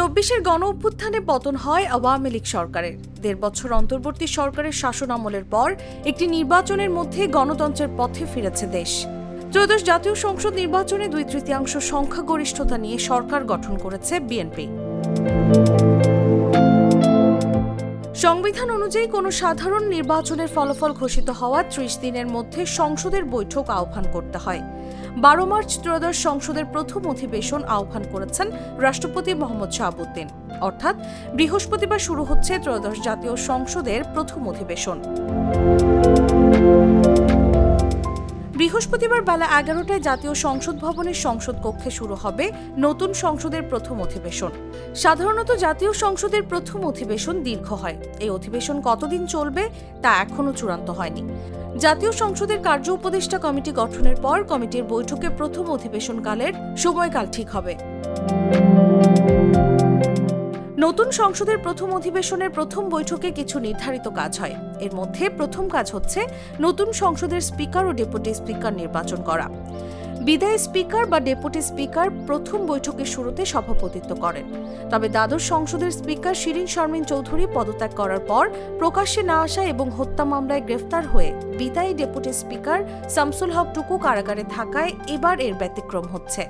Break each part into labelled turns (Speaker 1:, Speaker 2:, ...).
Speaker 1: ২৪-এর গণ অভ্যুত্থানে পতন হয় আওয়ামী লীগ সরকারের। ১.৫ বছর অন্তর্বর্তী সরকারের শাসনামলের পর একটি নির্বাচনের মধ্যে গণতন্ত্রের পথে ফিরেছে দেশ। ত্রয়োদশ জাতীয় সংসদ নির্বাচনে ২/৩ সংখ্যাগরিষ্ঠতা নিয়ে সরকার গঠন করেছে বিএনপি। সংবিধান অনুযায়ী কোনো সাধারণ নির্বাচনের ফলাফল ঘোষিত হওয়ার ৩০ দিনের মধ্যে সংসদের বৈঠক আহ্বান করতে হয়। ১২ মার্চ ত্রয়োদশ সংসদের প্রথম অধিবেশন আহ্বান করেছেন রাষ্ট্রপতি মোহাম্মদ শাহাবুদ্দিন। অর্থাৎ বৃহস্পতিবার শুরু হচ্ছে ত্রয়োদশ জাতীয় সংসদের প্রথম অধিবেশন। বৃহস্পতিবার বেলা ১১টায় জাতীয় সংসদ ভবনের সংসদ কক্ষে শুরু হবে নতুন সংসদের প্রথম অধিবেশন। সাধারণত জাতীয় সংসদের প্রথম অধিবেশন দীর্ঘ হয়। এই অধিবেশন কতদিন চলবে তা এখনও চূড়ান্ত হয়নি। জাতীয় সংসদের কার্য উপদেষ্টা কমিটি গঠনের পর কমিটির বৈঠকে প্রথম অধিবেশনকালের সময়কাল ঠিক হবে। নতুন সংসদের প্রথম অধিবেশনের প্রথম বৈঠকে কিছু নির্ধারিত কাজ হয়। এর মধ্যে প্রথম কাজ হচ্ছে নতুন সংসদের স্পিকার ও ডেপুটি স্পিকার নির্বাচন করা। বিদায়ী স্পিকার বা ডেপুটি স্পিকার প্রথম বৈঠকের শুরুতে সভাপতিত্ব করেন। তবে দ্বাদশ সংসদের স্পিকার শিরীন শারমিন চৌধুরী পদত্যাগ করার পর প্রকাশ্যে না আসা এবং হত্যা মামলায় গ্রেফতার হয়ে বিদায়ী ডেপুটি স্পিকার শামসুল হক টুকু কারাগারে থাকায় এবার এর ব্যতিক্রম হচ্ছে।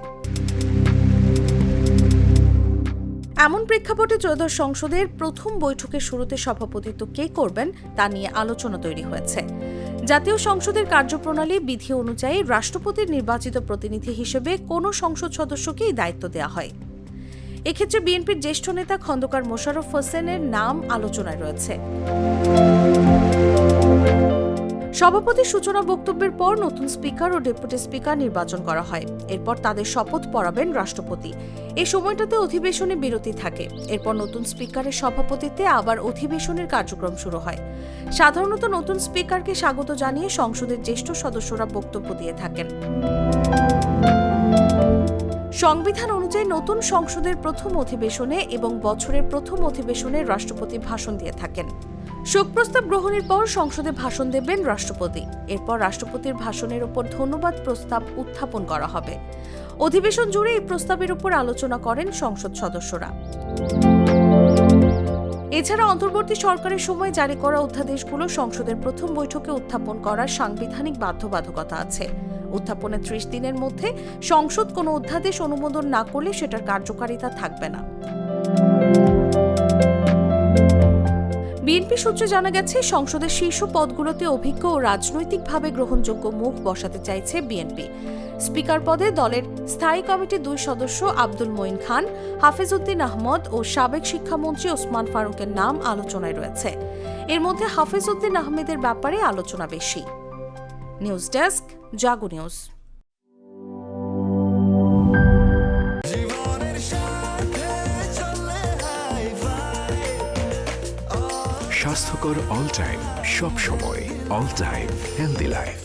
Speaker 1: এমন প্রেক্ষাপটে ত্রয়োদশ সংসদের প্রথম বৈঠকের শুরুতে সভাপতিত্ব কে করবেন তা নিয়ে আলোচনা তৈরি হয়েছে। জাতীয় সংসদের কার্যপ্রণালী বিধি অনুযায়ী রাষ্ট্রপতির নির্বাচিত প্রতিনিধি হিসেবে কোনো সংসদ সদস্যকেই দায়িত্ব দেওয়া হয়। এক্ষেত্রে বিএনপির জ্যেষ্ঠ নেতা খন্দকার মোশাররফ হোসেনের নাম আলোচনায় রয়েছে। সভাপতির সূচনা বক্তব্যের পর নতুন স্পিকার ও ডেপুটি স্পিকার নির্বাচন করা হয়। এরপর তাদের শপথ পড়াবেন রাষ্ট্রপতি। এই সময়টাতে অধিবেশনে বিরতি থাকে। এরপর নতুন স্পিকারের সভাপতিত্বে আবার অধিবেশনের কার্যক্রম শুরু হয়। সাধারণত নতুন স্পিকারকে স্বাগত জানিয়ে সংসদের জ্যেষ্ঠ সদস্যরা বক্তব্য দিয়ে থাকেন। সংবিধান অনুযায়ী নতুন সংসদের প্রথম অধিবেশনে এবং বছরের প্রথম অধিবেশনে রাষ্ট্রপতি ভাষণ দিয়ে থাকেন। শোক প্রস্তাব গ্রহণের পর সংসদে ভাষণ দেবেন রাষ্ট্রপতি। এরপর রাষ্ট্রপতির ভাষণের উপর ধন্যবাদ প্রস্তাব উত্থাপন করা হবে। অধিবেশন জুড়ে এই প্রস্তাবের উপর আলোচনা করেন সংসদ সদস্যরা। এছাড়া অন্তর্বর্তী সরকারের সময় জারি করা অধ্যাদেশগুলো সংসদের প্রথম বৈঠকে উত্থাপন করার সাংবিধানিক বাধ্যবাধকতা আছে। উত্থাপনের ৩০ দিনের মধ্যে সংসদ কোনো অধ্যাদেশ অনুমোদন না করলে সেটার কার্যকারিতা থাকবে না। বিএনপি সূত্রে জানা গেছে, সংসদের শীর্ষ পদগুলোতে অভিজ্ঞ ও রাজনৈতিকভাবে গ্রহণযোগ্য মুখ বসাতে চাইছে বিএনপি। স্পিকার পদে দলের স্থায়ী কমিটির ২ সদস্য আব্দুল মঈন খান, হাফেজ উদ্দিন আহমদ ও সাবেক শিক্ষামন্ত্রী ওসমান ফারুকের নাম আলোচনায় রয়েছে। এর মধ্যে হাফেজ উদ্দিন আহমেদের ব্যাপারে আলোচনা বেশি। নিউজ ডেস্ক, জাগো নিউজ।
Speaker 2: স্বাস্থ্যকর অল টাইম, সব সময় অল টাইম হেলদি লাইফ।